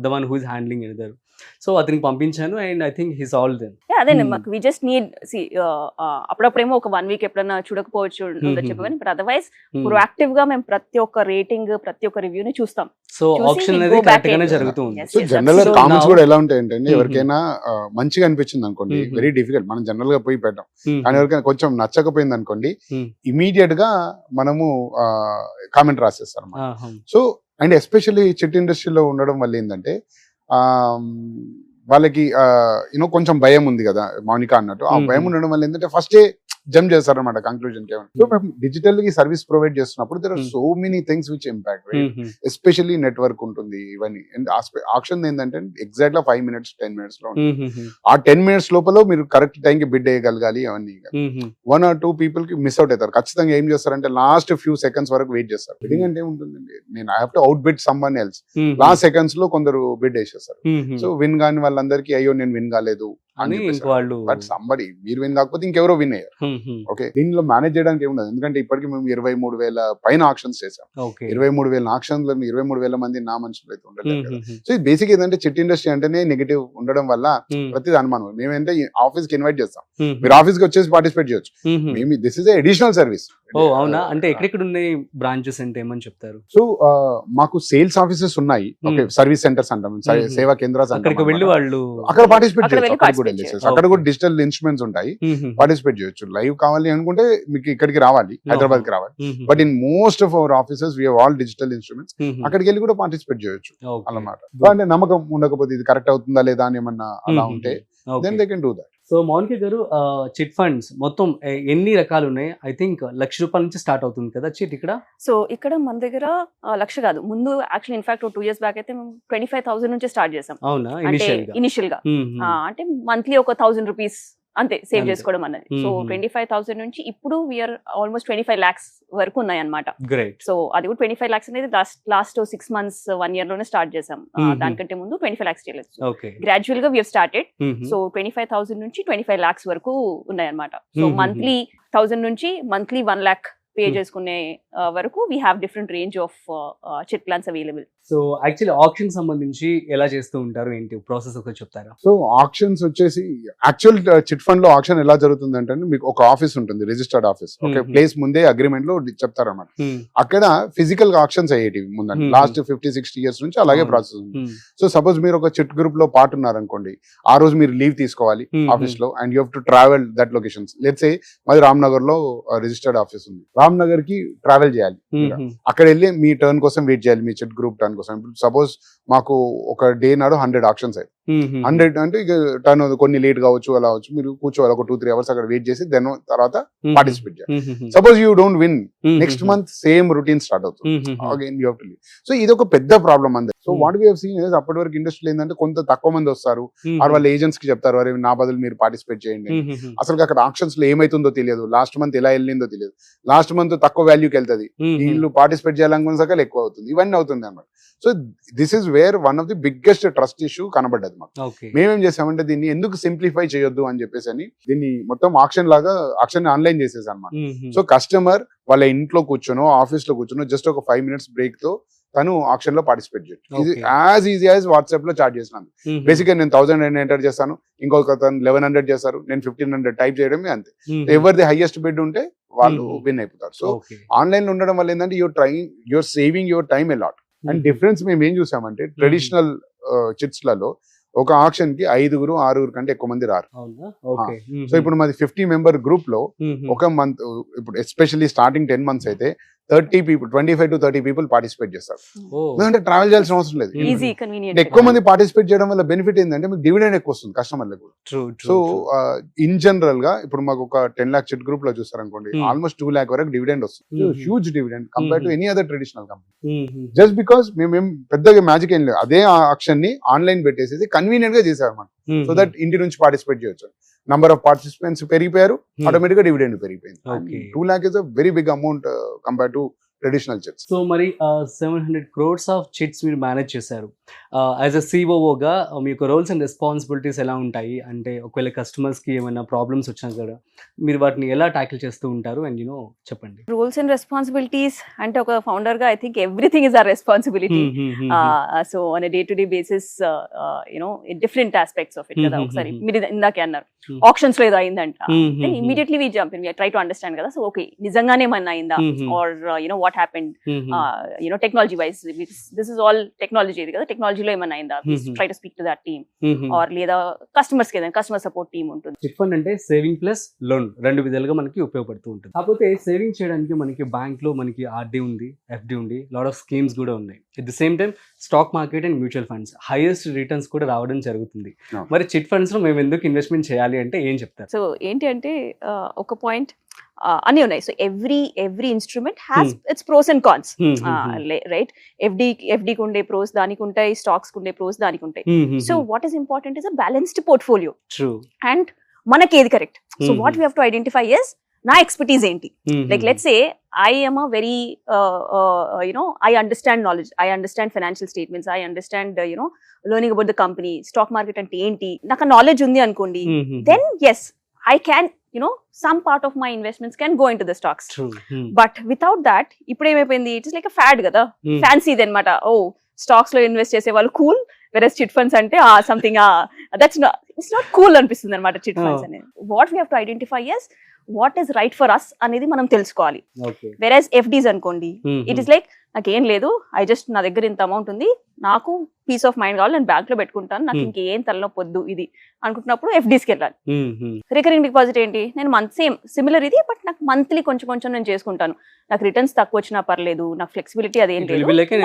the one who is handling another, so అతనికి పంపించాను and I think he solved them. అదే మాకు వి జస్ట్ నీడ్ సి, అప్పుడప్పుడేమో ఒక 1 వీక్ ఎప్పుడన్నా చూడకపోవచ్చు చెప్పని, బట్ అదర్వైజ్ ప్రొయాక్టివ్ గా మేము ప్రతి ఒక్క రేటింగ్, ప్రతి ఒక్క రివ్యూని చూస్తాం. సో ఆప్షన్ అనేది కరెక్ట్ గానే జరుగుతుంది. సో జనరల్ గా కామెంట్స్ కూడా ఎలా ఉంటాయి అంటే, ఎవరికైనా మంచిగా అనిపించింది అనుకోండి, వెరీ డిఫికల్ట్, మనం జనరల్ గా పోయి పెట్టాం. కానీ ఎవరికైనా కొంచెం నచ్చకపోయింది అనుకోండి, ఇమీడియట్ గా మనము కామెంట్ రాసేస్తాం అన్నమాట. సో అండ్ ఎస్పెషల్లీ చిట్ ఇండస్ట్రీలో ఉండడం వల్ల ఏంటంటే, వాళ్ళకి యూనో కొంచెం భయం ఉంది కదా మౌనిక అన్నట్టు. ఆ భయం ఉండడం వల్ల ఏంటంటే ఫస్టే జంప్ చేస్తారనమాట కంక్లూజన్ కి. సో మేము డిజిటల్ కి సర్వీస్ ప్రొవైడ్ చేస్తున్నప్పుడు there are so many things which impact, especially network ఉంటుంది ఇవన్నీ. అండ్ ఆప్షన్ ఏంటంటే ఎగ్జాక్ట్ గా 5 minutes 10 minutes లో ఉంటుంది. ఆ 10 minutes లోపల మీరు కరెక్ట్ టైం కి బిడ్ వేయగలగాలి. అవన్నీ 1 or 2 people కి మిస్ అవుట్ అవుతారు. ఖచ్చితంగా ఏం చేస్తారంటే లాస్ట్ ఫ్యూ సెకండ్స్ వరకు వెయిట్ చేస్తారు. బిడ్డింగ్ అంటే ఏముంటుందండి, నేను I have to outbid someone else. Last seconds లో కొందరు బిడ్ వేసేస్తారు. సో విన్ కాని వాళ్ళందరికీ అయ్యో నేను విన్ కాలేదు అని, బట్ సంబడి మీరు విన్ కాకపోతే ఇంకెవరో విన్ అయ్యారు. ఓకే, దీనిలో మేనేజ్ చేయడానికి ఏముండదు, ఎందుకంటే ఇప్పటికి మేము 23,000 పైన ఆక్షన్స్ చేసాం. 23,000 ఆక్షన్లు, 23,000 మంది నా మనుషులు అయితే ఉండలేదు. సో ఇది బేసిక్ ఏంటంటే చిట్ ఇండస్ట్రీ అంటేనే నెగిటివ్ ఉండడం వల్ల ప్రతిది అనుమానం. మేమంటే ఆఫీస్ కి ఇన్వైట్ చేస్తాం, మీరు ఆఫీస్ కి వచ్చేసి పార్టిసిపేట్ చేయొచ్చు. మేము దిస్ ఇస్ అడిషనల్ సర్వీస్. అవునా, అంటే ఎక్కడెక్కడ ఉన్నాయి బ్రాంచెస్ అంటే ఏమని చెప్తారు? సో మాకు సేల్స్ ఆఫీసెస్ ఉన్నాయి, ఓకే, సర్వీస్ సెంటర్స్ అంటాం, సేవా కేంద్రాలు, అక్కడికి వెళ్ళి వాళ్ళు అక్కడ పార్టిసిపేట్ చేయొచ్చు. అక్కడ కూడా డిజిటల్ ఇన్స్ట్రుమెంట్స్ ఉంటాయి, పార్టిసిపేట్ చేయొచ్చు. లైవ్ కావాలి అనుకుంటే మీకు ఇక్కడికి రావాలి, హైదరాబాద్ కి రావాలి. But in most of our offices we have all digital instruments. అక్కడికి వెళ్ళి కూడా పార్టిసిపేట్ చేయొచ్చు అన్నమాట. అంటే నమ్మకం ఉండకపోతే ఇది కరెక్ట్ అవుతుందా లేదా అని ఏమన్నా అలా ఉంటే then they can do that. So Mounika గారు, చిట్ ఫండ్స్ మొత్తం ఎన్ని రకాలు ఉన్నాయి? ఐ థింక్ ₹1,00,000 నుంచి స్టార్ట్ అవుతుంది కదా చిట్ ఇక్కడ. సో ఇక్కడ మన దగ్గర 1,00,000 కాదు, ముందు యాక్చువల్లీ ఇన్ఫాక్ట్ 2 years బ్యాక్ అయితే మేము 25,000 నుంచి స్టార్ట్ చేసాం. అవునా, ఇనిషియల్ గా అంటే మంత్లీ ఒక 1,000 రూపీస్ అంతే సేవ్ చేసుకోవడం అన్నది. సో 25,000 నుంచి ఇప్పుడు వీఆర్ ఆల్మోస్ట్ 25 lakhs వరకు ఉన్నాయి అనమాట. సో అది కూడా 25 lakhs అనేది లాస్ట్ 6 months 1 year లోనే స్టార్ట్ చేసాం. దానికంటే ముందు 25 lakhs చేయలేదు. గ్రాడ్యువల్ గా వీఆర్ స్టార్టెడ్. సో 25,000 నుంచి 25 lakhs వరకు ఉన్నాయి అనమాట. సో మంత్లీ 1,000 నుంచి మంత్లీ 1 lakh పే చేసుకునే వరకు we have different range of chit plans available. So actually option సంబంధించి ఎలా చేస్తూ ఉంటారు, ఏంటి ప్రాసెస్ ఒకటి చెప్తారా? సో ఆప్షన్స్ వచ్చేసి యాక్చువల్ చిట్ ఫండ్ లో ఆప్షన్ ఎలా జరుగుతుంది అంటే, మీకు ఒక ఆఫీస్ ఉంటుంది, రిజిస్టర్డ్ ఆఫీస్, ఓకే, ప్లేస్ ముందే అగ్రిమెంట్ లో చెప్తారన్నమాట. అక్కడ ఫిజికల్ గా ఆప్షన్స్ అయ్యేటివి ముందండి, లాస్ట్ 50-60 years నుంచి అలాగే ప్రాసెస్ ఉంది. సో సపోజ్ మీరు ఒక చిట్ గ్రూప్ లో పార్ట్ ఉన్నారనుకోండి, ఆ రోజు మీరు లీవ్ తీసుకోవాలి ఆఫీస్ లో, and you have to travel that locations. Let's say మాది రామ్నగర్ లో రిజిస్టర్డ్ ఆఫీస్ ఉంది, రామ్ నగర్ కి ట్రావెల్ చేయాలి, అక్కడ వెళ్ళి మీ టర్న్ కోసం వెయిట్ చేయాలి, మీ చిట్ గ్రూప్ టర్న్ కోసం. ఇప్పుడు సపోజ్ మాకు ఒక డే నాడు 100 ఆప్షన్స్ అయ్యి 100 అంటే ఇక టర్న్ కొన్ని లేట్ కావచ్చు, అలా అవచ్చు, మీరు కూర్చోవాలి ఒక 2-3 అవర్స్ అక్కడ వెయిట్ చేసి దెన్ తర్వాత పార్టిసిపేట్ చేయాలి. Suppose you don't win, next month same routine start అవుతుంది, again you have to leave. So ఇది ఒక పెద్ద ప్రాబ్లం అందరు. So what we have seen is అప్పటి వరకు ఇండస్ట్రీ ఏంటంటే కొంత తక్కువ మంది వస్తారు, వాళ్ళ ఏజెంట్స్ కి చెప్తారు అరే నా బదులు మీరు పార్టిసిపేట్ చేయండి. అసలు అక్కడ ఆప్షన్స్ లో ఏమైతుందో తెలియదు, లాస్ట్ మంత్ ఎలా వెళ్ళిందో తెలియదు, లాస్ట్ మంత్ తక్కువ వాల్యూకి వెళ్తుంది, వీళ్ళు పార్టిసిపేట్ చేయాలనుకున్న సగలు ఎక్కువ అవుతుంది, ఇవన్నీ అవుతుంది అన్నమాట. So this is where one of the biggest trust issue కనబడ్డది మాకు. మేమేం చేసామంటే దీన్ని ఎందుకు సింప్లిఫై చేయొద్దు అని చెప్పేసి అని దీన్ని మొత్తం ఆక్షన్ ఆన్లైన్ చేసేసి అనమాట. సో కస్టమర్ వాళ్ళ ఇంట్లో కూర్చోనో ఆఫీస్ లో కూర్చోనో జస్ట్ ఒక 5 minutes బ్రేక్ తో తను ఆక్షన్ లో పార్టిసిపేట్ చేయొచ్చు. ఇది యాజ్ ఈజీ యాజ్ వాట్సాప్ లో చార్ట్ చేసినాను. బేసిక్ గా నేను 1000 ఎంటర్ చేస్తాను, ఇంకొక 1100 చేస్తారు, నేను 1500 టైప్ చేయడమే అంతే. ఎవరిది హైయెస్ట్ బిడ్ ఉంటే వాళ్ళు విన్ అయిపోతారు. సో ఆన్లైన్ లో ఉండడం వల్ల ఏంటంటే your saving your time a lot. And difference మేము ఏం చూసామంటే ట్రెడిషనల్ చిట్స్ లలో ఒక ఆక్షన్ కి 5-6 కంటే ఎక్కువ మంది రారు. సో ఇప్పుడు మాది 50 member గ్రూప్ లో ఒక మంత్, ఇప్పుడు ఎస్పెషల్లీ స్టార్టింగ్ 10 months అయితే 30 people, 25 to 30 people పార్టిసిపేట్ చేస్తారు. ఎందుకంటే ట్రావెల్ చేయాల్సిన అవసరం లేదు. Easy convenient. ఎక్కువ మంది పార్టిసిపేట్ చేయడం వల్ల బెనిఫిట్ ఏంటంటే మీకు డివిడెండ్ ఎక్కువ వస్తుంది కస్టమర్లకు కూడా. సో ఇన్ జనరల్ గా ఇప్పుడు మాకు ఒక 10 lakh చిట్ గ్రూప్ లో చూస్తారు అనుకోండి, ఆల్మోస్ట్ 2 lakh వరకు డివిడెండ్ వస్తుంది. Huge dividend compare to any other traditional company. Just because మేము పెద్దగా మ్యాజిక్ ఏం లేదు, అదే ఆక్షన్ ని ఆన్లైన్ పెట్టేసి కన్వీనియంట్ గా చేశారు అన్నమాట. సో దట్ ఇంటి నుంచి పార్టిసిపేట్ చేయొచ్చు. నంబర్ ఆఫ్ పార్టిసిపెంట్స్ పెరిగిపోయారు, ఆటోమేటిక్ గా డివిడెండ్ పెరిగిపోయింది. 2 lakh is a very big amount compare to traditional chits. So మరి 700 crores ఆఫ్ చిట్స్ మీరు మేనేజ్ చేశారు. యాజ్ అ సిఓఓగా మీకు రోల్స్ అండ్ రెస్పాన్సిబిలిటీస్ ఎలా ఉంటాయి? అంటే ఒకవేళ కస్టమర్స్కి ఏమైనా ప్రాబ్లమ్స్ వచ్చినా కూడా మీరు వాటిని ఎలా ట్యాకిల్ చేస్తూ ఉంటారు? అండ్ చెప్పండి. రూల్స్ అండ్ రెస్పాన్సిబిలిటీస్ అంటే ఒక ఫౌండర్ గా I think everything is our responsibility. So on day to day basis different aspects of it కదా. ఒకసారి మీరు ఇందాకే అన్నారు ఆప్షన్స్ లో ఏదో అయిందంట, immediately we jump in, we try to understand కదా. సో ఓకే నిజంగానే ఏమన్నా అయిందా, or what happened, technology wise, this is all technology కదా, టెక్నాలజీలో ఏమైనా అయిందా, try to speak to that team, or లేదా కస్టమర్స్ కి కస్టమర్ సపోర్ట్ టీమ్ ఉంటుంది. చిట్ ఫండ్ అంటే సేవింగ్ ప్లస్ లోన్ రెండు విధాలుగా మనకి ఉపయోగపడుతూ ఉంటుంది. కాకపోతే సేవింగ్ చేయడానికి మనకి బ్యాంక్ లో మనకి ఆర్డీ ఉంది, ఎఫ్డి ఉంది, లాట్ ఆఫ్ స్కీమ్స్ కూడా ఉన్నాయి. At the same time stock market and mutual funds highest returns కూడా రావడం జరుగుతుంది. మరి చిట్ ఫండ్స్ లో మేము ఎందుకు ఇన్వెస్ట్మెంట్ చేయాలి అంటే ఏం చెప్తారు? సో ఏంటి అంటే ఒక పాయింట్ అన్నీ ఉన్నాయి. So every instrument has its pros and cons, right? ఎఫ్డీకి ఉండే ప్రోస్ దానికి ఉంటాయి, స్టాక్స్ ఉండే ప్రోస్ దానికి ఉంటాయి. So what is important is a balanced portfolio. And మనకి ఏది correct? So what we have to identify is నా ఎక్స్పర్టీస్ ఏంటి. Like let's say I am a very I understand knowledge, I understand financial statements, I understand learning about the company, stock market ante enti naka knowledge undi ankondi, then yes I can some part of my investments can go into the stocks. True. But without that ippudu emayipoyindi, it is like a fad kada, fancy denmata. Oh, stocks lo invest chese vallu cool, whereas chit funds ante something that's not, it's not cool anpistundi anamata chit funds ane. What we have to identify is what is right for us అనేది మనం తెలుసుకోవాలి. వెరస్ ఎఫ్డీస్ అనుకోండి, ఇట్ ఈస్ లైక్ నాకేం లేదు, ఐ జస్ట్ నా దగ్గర ఇంత అమౌంట్ ఉంది, నాకు పీస్ ఆఫ్ మైండ్ కావాలి, నేను బ్యాంక్ లో పెట్టుకుంటాను, నాకు ఇంకేం తలనొప్పి వద్దు ఇది అనుకుంటున్నప్పుడు ఎఫ్డీస్కి వెళ్ళాలి. రికరింగ్ డిపాజిట్ ఏంటి, నేను సిమిలర్ ఇది, బట్ నాకు మంత్లీ కొంచెం కొంచెం నేను చేసుకుంటాను, నాకు రిటర్న్స్ తక్కువ వచ్చినా పర్లేదు, నాకు ఫ్లెక్సిబిలిటీ అదేం లేదు,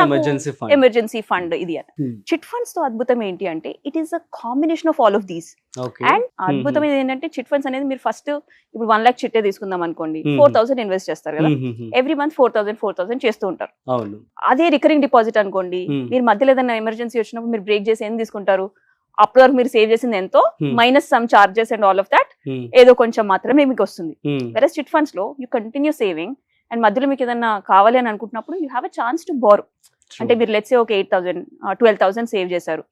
ఎమర్జెన్సీ ఫండ్ ఇది అని. చిట్ ఫండ్స్ తో అద్భుతం ఏంటి అంటే it is a combination of all of these. And అద్భుతం ఏంటంటే చిట్ ఫండ్స్ అనేది మీరు ఫస్ట్ ఇప్పుడు 1 lakh చిట్టే తీసుకుందాం అనుకోండి, 4,000 ఇన్వెస్ట్ చేస్తారు కదా, ఎవ్రీ మంత్ 4,000 చేస్తూ ఉంటారు. అదే రికరింగ్ డిపాజిట్ అనుకోండి, మీరు మధ్యలో ఏదైనా ఎమర్జెన్సీ వచ్చినప్పుడు మీరు బ్రేక్ చేసి ఏం తీసుకుంటారు, అప్పటి వరకు మీరు సేవ్ చేసింది ఎంతో minus some charges and all of that ఏదో కొంచెం మాత్రమే మీకు వస్తుంది. వెరస్ చిట్ ఫండ్స్ లో యూ కంటిన్యూ సేవింగ్, అండ్ మధ్యలో మీకు ఏదైనా కావాలి అని అనుకుంటున్నప్పుడు you have a chance to borrow. అంటే మీరు లెట్స్ సే ఒక 8,000 12,000 సేవ్ చేశారు,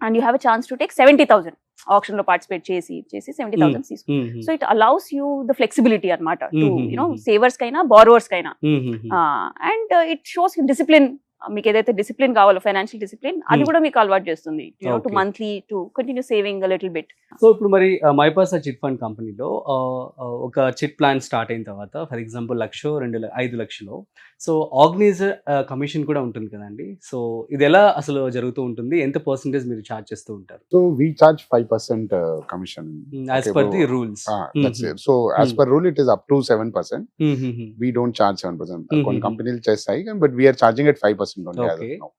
and you have a chance to take 70,000 option లో పార్టిసిపేట్ చేసి 70,000 తీసుకు. So it allows you the flexibility అనమాట టు సేవర్స్ కైనా బారోవర్స్ కైనా. అండ్ ఇట్ షోస్ డిసిప్లిన్ మీకు ఏదైతే డిసిప్లిన్ కావాలో ఫైనాన్షియల్ డిసిప్లిన్ అది Hmm. కూడా మీకు అలవాటు చేస్తుంది to Okay. Monthly to continue saving little bit. So ఇప్పుడు మరి మైపాసా చిట్ ఫండ్ కంపెనీలో ఒక చిట్ ప్లాన్ స్టార్ట్ అయిన తర్వాత ఫర్ ఎగ్జాంపుల్ 5 లక్షలు సో ఆర్గనైజర్ కమిషన్ కూడా ఉంటుంది కదండి. సో ఇది ఎలా అసలు జరుగుతూ ఉంటుంది, ఎంత పర్సెంటేజ్ మీరు ఛార్జ్ చేస్తూ ఉంటారు So we charge 5% commission. As per the rules? That's it. So as per rule, it is up to 7%. We don't charge 7%. కొన్ని కంపెనీలు చేస్తాయి, but we are charging at 5% only as Okay. of now.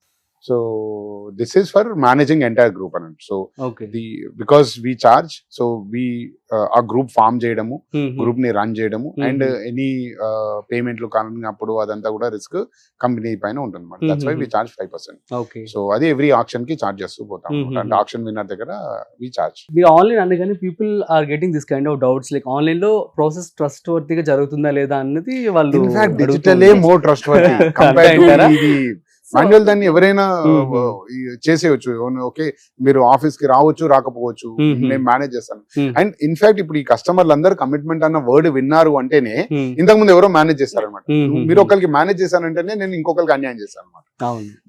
So this is for managing entire group and so okay. because we charge, so we ఆ గ్రూప్ ఫామ్ చేయడము, గ్రూప్ ని రన్ చేయడము, అండ్ ఎనీ పేమెంట్లు కానప్పుడు అదంతా కూడా రిస్క్ కంపెనీ పైన ఉంటుంది అనమాట. That's why we charge 5%. Okay. So అది ఎవ్రీ ఆప్షన్ కి చార్జ్ చేస్తూ పోతాం Mhm. అండ్ ఆప్షన్ విన్నర్ దగ్గర వి చార్జ్. మీరు ఆన్లైన్ అనగానే people are getting this kind of doubts like online లో ప్రాసెస్ ట్రస్ట్ వర్తీగా జరుగుతుందా లేదా అన్నది వాళ్ళు ఇన్ఫాక్ట్ అడుగుతూ డిజిటలే ఉంటారు. More trust worthy compare to అంటారా? ఇది మాన్యువల్. దాన్ని ఎవరైనా చేసేయచ్చు. ఓకే, మీరు ఆఫీస్ కి రావచ్చు, రాకపోవచ్చు, నేను మేనేజ్ చేస్తాను. అండ్ ఇన్ఫాక్ట్ ఇప్పుడు ఈ కస్టమర్లు అందరూ కమిట్మెంట్ అన్న వర్డ్ విన్నారు అంటేనే ఇంతకు ముందు ఎవరో మేనేజ్ చేస్తారనమాట. మీరు ఒకరికి మేనేజ్ చేశానంటేనే నేను ఇంకొకరికి అన్యాయం చేస్తాను అనమాట.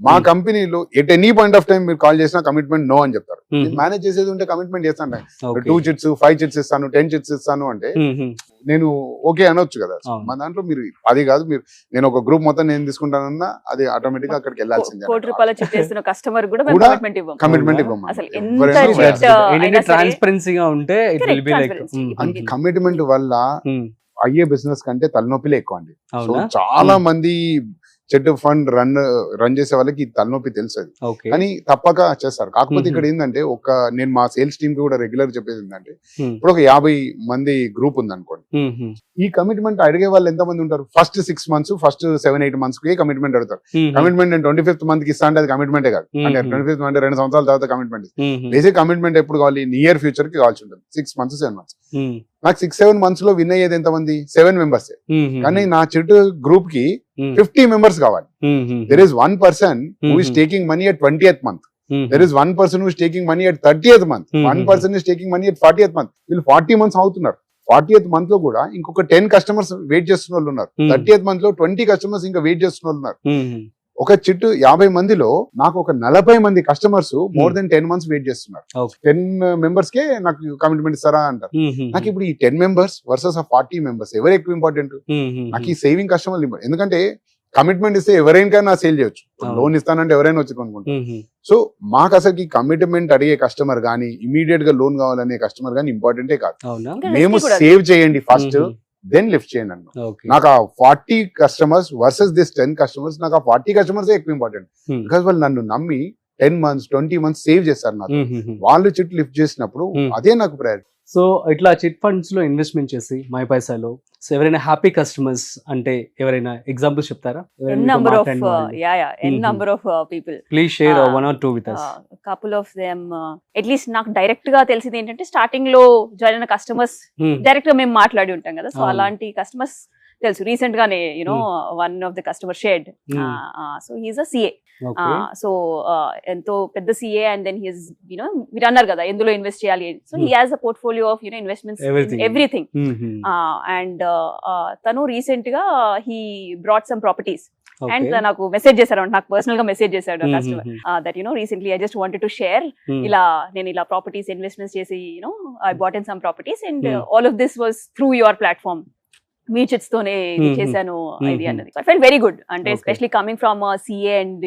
మా కంపెనీలో at any point of time మీరు కాల్ చేసినా కమిట్మెంట్ నో అని చెప్తారు. మేనేజ్ చేసేది ఉంటే కమిట్మెంట్ చేస్తాను. 2 చిట్స్ 5 చిట్స్ ఇస్తాను, 10 చిట్స్ ఇస్తాను అంటే నేను ఓకే అనొచ్చు కదా. మా దాంట్లో మీరు అది కాదు, మీరు నేను ఒక గ్రూప్ మొత్తం నేను తీసుకుంటానన్నా అది ఆటోమేటిక్ గా అక్కడికి వెళ్ళాల్సిందే. ₹1 చిట్ చేస్తున్న కస్టమర్ కూడా కూడా కమిట్మెంట్ ఇవ్వం. కమిట్మెంట్ ఇవ్వం. అసలు ఎవరైనా ఎంత చేయాలి. అయినా సరే- ట్రాన్స్పరెన్సీగా ఉంటే it will be like and commitment వల్ల అయ్యే బిజినెస్ కంటే తలనొప్పిలే ఎక్కువ అండి. సో అవునా? చాలా మంది చెట్టు ఫండ్ రన్ చేసే వాళ్ళకి తలనొప్పి తెలుసు, ఓకే. కానీ తప్పక చేస్తారు. కాకపోతే Mhm. ఇక్కడ ఏంటంటే నేను మా సేల్స్ టీమ్ కి కూడా రెగ్యులర్ చెప్పేది ఏంటంటే, Hmm. ఇప్పుడు ఒక 50 మంది గ్రూప్ ఉంది అనుకోండి. ఈ కమిట్మెంట్ అడిగే వాళ్ళు ఎంత మంది ఉంటారు? ఫస్ట్ 6 months, ఫస్ట్ 7-8 months కి కమిట్మెంట్ అడుగుతారు. కమిట్మెంట్ నేను 25th month కి ఇస్తా అంటే అది కమిట్మెంటే కాదు. అంటే 25th అంటే 2 సంవత్సరాల తర్వాత కమిట్మెంట్. బేసిక్ కమిట్మెంట్ ఎప్పుడు కావాలి? నియర్ ఫ్యూచర్ కి కావాల్సి ఉంటుంది. 6 months 7 months. నాకు 6-7 months లో విన్ అయ్యేది ఎంత మంది? 7 members. కానీ నా చెట్టు గ్రూప్ కి 50 members కావాలి. There is one person who is taking money at 20th month. There is one person who is taking money at 30th month. One person is taking money at 40th month. వీళ్ళు 40 months అవుతున్నారు. 40th month లో కూడా ఇంకొక 10 customers వెయిట్ చేస్తున్న వాళ్ళు ఉన్నారు. 30th month లో 20 customers ఇంకా వెయిట్ చేస్తున్న వాళ్ళు ఉన్నారు. ఒక చిట్టు 50 మందిలో నాకు ఒక 40 మంది customers more than 10 months wait చేస్తున్నారు. Okay. 10 members కే నాకు కమిట్మెంట్ ఇస్తారా అంటారు. నాకు ఇప్పుడు ఈ 10 members వర్సెస్ 40 members ఎవరు ఎక్కువ ఇంపార్టెంట్? నాకు ఈ సేవింగ్ కస్టమర్లు ఇంపార్టెంట్. ఎందుకంటే కమిట్మెంట్ ఇస్తే ఎవరైనా సేల్ చేయొచ్చు. అవును. లోన్ ఇస్తానంటే ఎవరైనా వచ్చి కొనుక్కుంటారు. సో మాకు అసలు కమిట్మెంట్ అడిగే కస్టమర్ గానీ, ఇమీడియట్ గా లోన్ కావాలనే కస్టమర్ గానీ ఇంపార్టెంటే కాదు. అవునా? ఇంకా మేము risky కూడా. సేవ్ చేయండి ఫస్ట్, దెన్ లిఫ్ట్ చేయండి అన్న. ఓకే. నాకు ఆ 40 customers వర్సెస్ దిస్ 10 customers, నాకు ఆ 40 customers ఎక్కువ ఇంపార్టెంట్. బికాస్ వాళ్ళు నన్ను నమ్మి 10 months 20 months సేవ్ చేస్తారు నాకు. వాళ్ళు చిట్ లిఫ్ట్ చేసినప్పుడు అదే నాకు ప్రయారిటీ. సో ఇట్లా చిట్ ఫండ్స్ లో ఇన్వెస్ట్మెంట్ చేసి మై పైసాలో సో ఎవరైనా హ్యాపీ కస్టమర్స్ అంటే ఎవరైనా ఎగ్జాంపుల్స్ చెప్తారా? number of number of people. Please share Ah, 1 or 2 with us. couple of them at least నాకు డైరెక్ట్ గా తెలిసింది ఏంటంటే స్టార్టింగ్ లో జాయిన్ అయిన కస్టమర్స్ డైరెక్ట్ గా మేము మాట్లాడి ఉంటాం కదా. సో అవును. అలాంటి కస్టమర్స్ తెలుసు. రీసెంట్ గానే one of the customer shared. So he's a CA. Okay. So ఎంతో పెద్ద సిఏ అండ్ దెన్ హీస్ మీరు అన్నారు కదా ఎందులో ఇన్వెస్ట్ చేయాలి. So he has a portfolio of investments everything. And తను రీసెంట్ గా he brought some properties and నాకు మెసేజ్ చేశారు, నాకు పర్సనల్ గా మెసేజ్ చేశాడు customer that recently I just wanted to share ఇలా నేను ఇలా ప్రాపర్టీస్ ఇన్వెస్ట్మెంట్స్ చేసి I bought in some properties and all of this was through your platform. Me chits తోనే చేశాను ఇది అన్నది. I felt very good. అంటే especially coming from CA and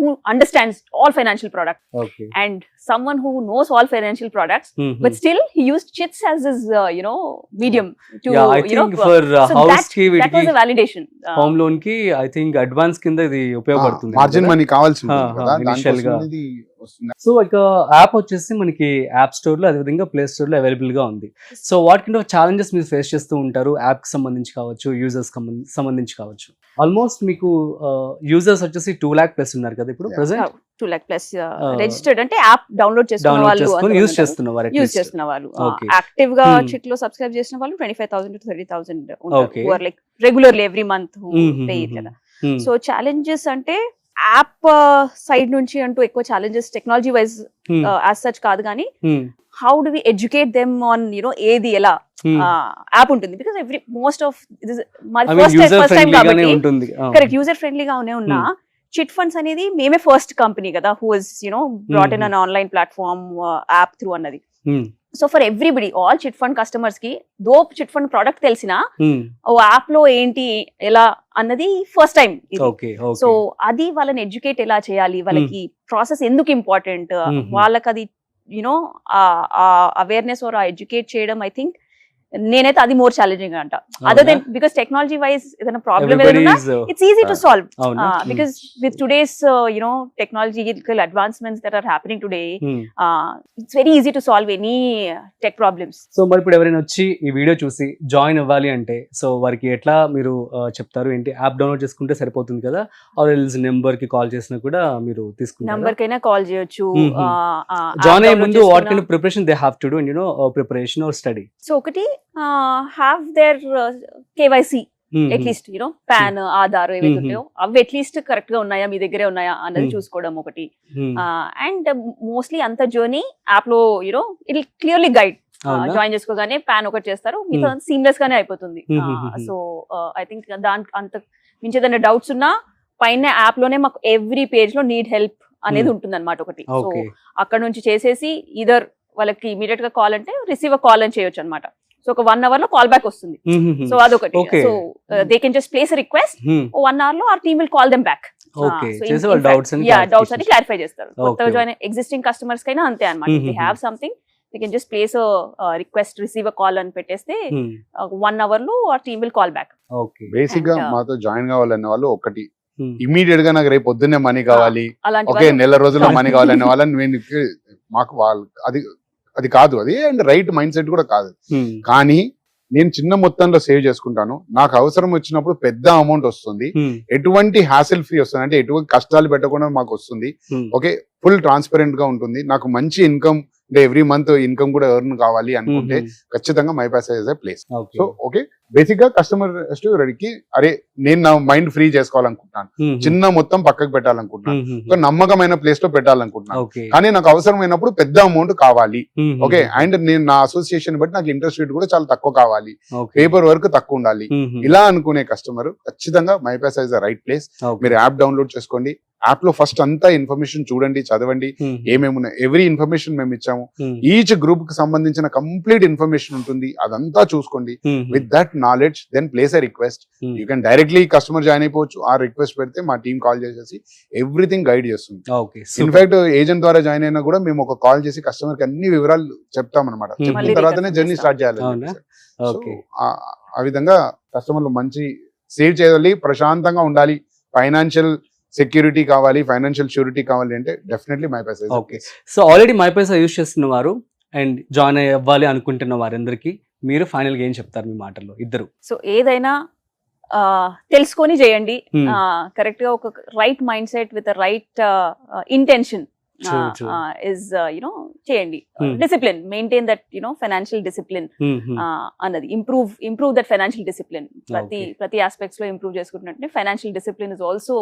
who understands all financial products and someone who knows all financial products, but still he used chits as his medium to I think for so house ki that was a validation. Home loan కి ఐ థింక్ అడ్వాన్స్ కింద ఇది ఉపయోగపడుతుంది. మార్జిన్ మనీ కావాల్సి ఉంటుంది కదా, ఇనిషియల్ గా. దానికోసం ఇది వస్తుంది. సో ఇక యాప్ వచ్చేసి మనకి యాప్ స్టోర్ లో అదేవిధంగా ప్లే స్టోర్ లో అవైలబుల్ గా ఉంది. So what kind of challenges మీరు ఫేస్ చేస్తూ ఉంటారు యాప్ కి సంబంధించి కావచ్చు, యూజర్స్ సంబంధించి కావచ్చు? ఆల్మోస్ట్ మీకు యూజర్స్ వచ్చేసి 2 lakh plus ఉన్నారు కదా ఇప్పుడు ప్రెసెంట్. 2 lakh plus registered అంటే యాప్ డౌన్లోడ్ చేసుకున్న వాళ్ళు, యూజ్ చేస్తున్నారు, యూజ్ చేస్తున్న వాళ్ళు, యాక్టివ్ గా చిట్ లో సబ్స్క్రైబ్ చేసిన వాళ్ళు 25,000 to 30,000 ఉంటారు like regularly every month pay కదా. సో ఛాలెంజెస్ అంటే యాప్ సైడ్ నుంచి అంటూ ఎక్కువ challenges technology wise as such కాదు, కానీ how do we educate them on ఏది ఎలా యాప్ ఉంటుంది. Because every most of first time కాబట్టి కరెక్ట్ యూజర్ ఫ్రెండ్లీగానే ఉన్నా చిట్ ఫండ్స్ అనేది మేమే ఫస్ట్ కంపెనీ కదా who is brought in an online platform app through అన్నది. So for everybody all chit fund customers కి దో చిట్ ఫండ్ ప్రోడక్ట్ తెలిసిన ఓ యాప్ లో ఏంటి ఎలా అన్నది ఫస్ట్ టైం. సో అది వాళ్ళని ఎడ్యుకేట్ ఎలా చేయాలి, వాళ్ళకి ప్రాసెస్ ఎందుకు ఇంపార్టెంట్, వాళ్ళకి అది అవేర్నెస్ ఆర్ ఎడ్యుకేట్ చేయడం ఐ థింక్ నేనైతే అది మోర్ ఛాలెంజింగ్ అంట. Other then because technology wise ఏదైనా ప్రాబ్లమ్ ఏదైనా it's easy to solve because with today's technological advancements that are happening today it's very easy to solve any tech problems. So మరి ఇప్పుడు ఎవరైనా వచ్చి ఈ వీడియో చూసి జాయిన్ అవ్వాలి అంటే సో వారికి ఎట్లా మీరు చెప్తారు ఏంటి? యాప్ డౌన్లోడ్ చేసుకుంటే సరిపోతుంది కదా, ఆర్ ఎల్స్ నెంబర్ కి కాల్ చేసినా కూడా మీరు తీసుకుంటారు? నెంబర్ కైనా కాల్ చేయొచ్చు. జాయిన్ అయ్యే ముందు what kind of preparation they have to do and preparation or study? So ఒకటి have their KYC at least PAN Aadhaar ఏవైతే ఉంటాయో అవి అట్లీస్ట్ కరెక్ట్ గా ఉన్నాయా, మీ దగ్గరే ఉన్నాయా అన్నది చూసుకోవడం ఒకటి. అండ్ మోస్ట్లీ అంత జర్నీ యాప్ లో ఇట్ క్లియర్లీ గైడ్. జాయిన్ చేసుకోగానే పాన్ ఒకటి చేస్తారు, మీతో సీమ్లెస్ గానే అయిపోతుంది. సో ఐ థింక్ దానికి అంత మించి ఏదైనా డౌట్స్ ఉన్నా పైన యాప్ లోనే మాకు ఎవ్రీ పేజ్ లో నీడ్ హెల్ప్ అనేది ఉంటుంది అనమాట ఒకటి. సో అక్కడ నుంచి చేసేసి ఇదర్ వాళ్ళకి ఇమీడియట్ గా కాల్ అంటే రిసీవ్ కాల్ అని చేయొచ్చు అనమాట. సో ఒక 1 hour లో కాల్ బ్యాక్ వస్తుంది. సో అదొకటి. So they can just place request, 1 hour లో our team will call them back. Doubts అని క్లారిఫై చేస్తారు. కొత్తగా జాయిన్ ఎగ్జిస్టింగ్ కస్టమర్స్ కైనా అంతే అనమాట. They have something they can just place request receive call అని పెట్టేస్తే 1 hour లో our team will call back. Basic గా మాతో జాయిన్ కావాలనే వాళ్ళు ఒకటి ఇమీడియట్ గా నాకు రేపు పొద్దున్నే మనీ కావాలి, ఓకే నెల రోజుల్లో మనీ కావాలనే వాళ్ళని మాకు వాళ్ళు అది కాదు, అది అండ్ రైట్ మైండ్ సెట్ కూడా కాదు. కానీ నేను చిన్న మొత్తంలో సేవ్ చేసుకుంటాను, నాకు అవసరం వచ్చినప్పుడు పెద్ద అమౌంట్ వస్తుంది, ఎటువంటి హ్యాసిల్ ఫ్రీ వస్తుంది, అంటే ఎటువంటి కష్టాలు పెట్టకుండా మాకు వస్తుంది. ఓకే ఫుల్ ట్రాన్స్పరెంట్ గా ఉంటుంది, నాకు మంచి ఇన్కమ్ అంటే ఎవ్రీ మంత్ ఇన్కమ్ కూడా ఎర్న్ కావాలి అనుకుంటే ఖచ్చితంగా my passage is a place. So okay basic గా కస్టమర్ రెడీకి అరే నేను నా మైండ్ ఫ్రీ చేసుకోవాలనుకుంటున్నాను, చిన్న మొత్తం పక్కకు పెట్టాలనుకుంటున్నాను, ఒక నమ్మకమైన ప్లేస్ లో పెట్టాలనుకుంటున్నాను, కానీ నాకు అవసరమైనప్పుడు పెద్ద అమౌంట్ కావాలి. ఓకే అండ్ నేను నా అసోసియేషన్ బట్టి నాకు ఇంట్రెస్ట్ రేట్ కూడా చాలా తక్కువ కావాలి, పేపర్ వర్క్ తక్కువ ఉండాలి, ఇలా అనుకునే కస్టమర్ ఖచ్చితంగా my passage the right place. మీరు యాప్ డౌన్లోడ్ చేసుకోండి, యాప్ లో ఫస్ట్ అంతా ఇన్ఫర్మేషన్ చూడండి, చదవండి, ఏమేమి ఉన్నాయి, ఎవ్రీ ఇన్ఫర్మేషన్ మేము ఇచ్చాము. ఈచ్ గ్రూప్ కి సంబంధించిన కంప్లీట్ ఇన్ఫర్మేషన్ ఉంటుంది, అదంతా చూసుకోండి. With that knowledge then place a request. You can directly customer join అయిపోవచ్చు, ఆ రిక్వెస్ట్ పెడితే మా టీం కాల్ చేసేసి ఎవ్రీథింగ్ గైడ్ చేస్తుంది. ఇన్ఫాక్ట్ ఏజెంట్ ద్వారా జాయిన్ అయినా కూడా మేము ఒక కాల్ చేసి కస్టమర్ కి అన్ని వివరాలు చెప్తాం అనమాట. చెప్పిన తర్వాతనే జర్నీ స్టార్ట్ చేయాలి. ఆ విధంగా కస్టమర్లు మంచి సేవ్ చేయాలి, ప్రశాంతంగా ఉండాలి, ఫైనాన్షియల్ సెక్యూరిటీ కావాలి, ఫైనాన్షియల్ షూరిటీ కావాలి అంటే definitely my Paisa. Okay so already my Paisa use చేస్తున్న వారు అండ్ జాయిన్ అవ్వాలి అనుకుంటున్న వారందరికీ మీరు ఫైనల్ గా ఏం చెప్తారు మీ మాటల్లో ఇద్దరు? సో ఏదైనా తెలుసుకొని చేయండి, కరెక్ట్ గా ఒక right mindset with right intention is చేయండి. Discipline maintain that financial discipline అన్నది ఇంప్రూవ్ దట్ ఫైనాన్షియల్ డిసిప్లిన్. ప్రతి ఆస్పెక్ట్స్ లో ఇంప్రూవ్ చేసుకుంటున్నట్టు financial discipline is also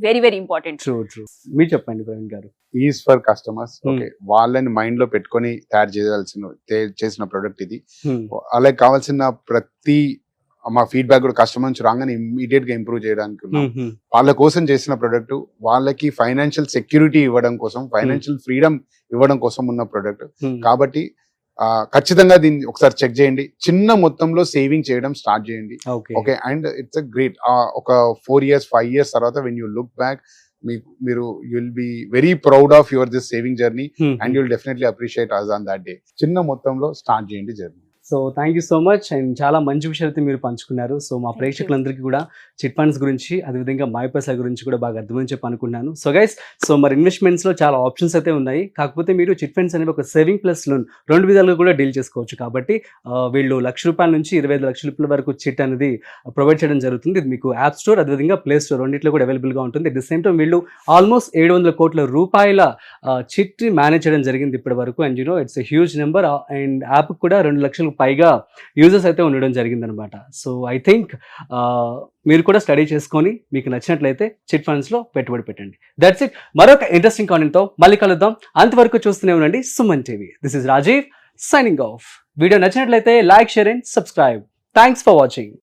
very very important. మీరు చెప్పండి ప్రవీణ్ గారు. Is for customers. ఓకే వాళ్ళని మైండ్ లో పెట్టుకొని చేసిన ప్రొడక్ట్ ఇది. అలాగే కావాల్సిన ప్రతి మా ఫీడ్బ్యాక్ కూడా కస్టమర్ నుంచి రాగానే ఇమీడియట్ గా ఇంప్రూవ్ చేయడానికి వాళ్ళ కోసం చేసిన ప్రొడక్ట్, వాళ్ళకి ఫైనాన్షియల్ సెక్యూరిటీ ఇవ్వడం కోసం, ఫైనాన్షియల్ ఫ్రీడమ్ ఇవ్వడం కోసం ఉన్న ప్రొడక్ట్. కాబట్టి ఖచ్చితంగా దీన్ని ఒకసారి చెక్ చేయండి, చిన్న మొత్తంలో సేవింగ్ చేయడం స్టార్ట్ చేయండి. Okay and it's a great ఒక 4 years 5 years తర్వాత వెన్ యూ లుక్ బ్యాక్ మీరు will be very proud of your this saving journey and you'll definitely appreciate us on that day. చిన్న మొత్తంలో స్టార్ట్ చేయండి journey. So thank you so much and చాలా మంచి విషయాలైతే మీరు పంచుకున్నారు. సో మా ప్రేక్షకులందరికీ కూడా చిట్ ఫండ్స్ గురించి అదేవిధంగా మై పైసా గురించి కూడా బాగా అర్థమని చెప్పి అనుకున్నాను. సో గైస్ సో మరి ఇన్వెస్ట్మెంట్స్లో చాలా ఆప్షన్స్ అయితే ఉన్నాయి, కాకపోతే మీరు చిట్ ఫండ్స్ అనేవి ఒక సేవింగ్ ప్లస్ లోన్ 2 విధాలుగా కూడా డీల్ చేసుకోవచ్చు. కాబట్టి వీళ్ళు ₹1,00,000 నుంచి 25 లక్షల వరకు చిట్ అనేది ప్రొవైడ్ చేయడం జరుగుతుంది. ఇది మీకు యాప్ స్టోర్ అదేవిధంగా ప్లే స్టోర్ రెండింటిలో కూడా అవైలబుల్గా ఉంటుంది. అట్ ద సేమ్ టైం వీళ్ళు ఆల్మోస్ట్ 700 కోట్ల రూపాయల చిట్ మేనేజ్ చేయడం జరిగింది ఇప్పటి వరకు. And it's a huge number and app కూడా 2 లక్షలకు పైగా యూజర్స్ అయితే ఉండడం జరిగిందనమాట. సో ఐ థింక్ మీరు కూడా స్టడీ చేసుకొని మీకు నచ్చినట్లయితే చిట్ ఫండ్స్ లో పెట్టుబడి పెట్టండి. దట్స్ ఇట్. మరొక ఇంట్రెస్టింగ్ కాంటెంట్ తో మళ్ళీ కలుద్దాం. అంతవరకు చూస్తూనే ఉండండి Suman TV. This is Rajiv signing off. Video నచ్చినట్లయితే like, share and subscribe. Thanks for watching.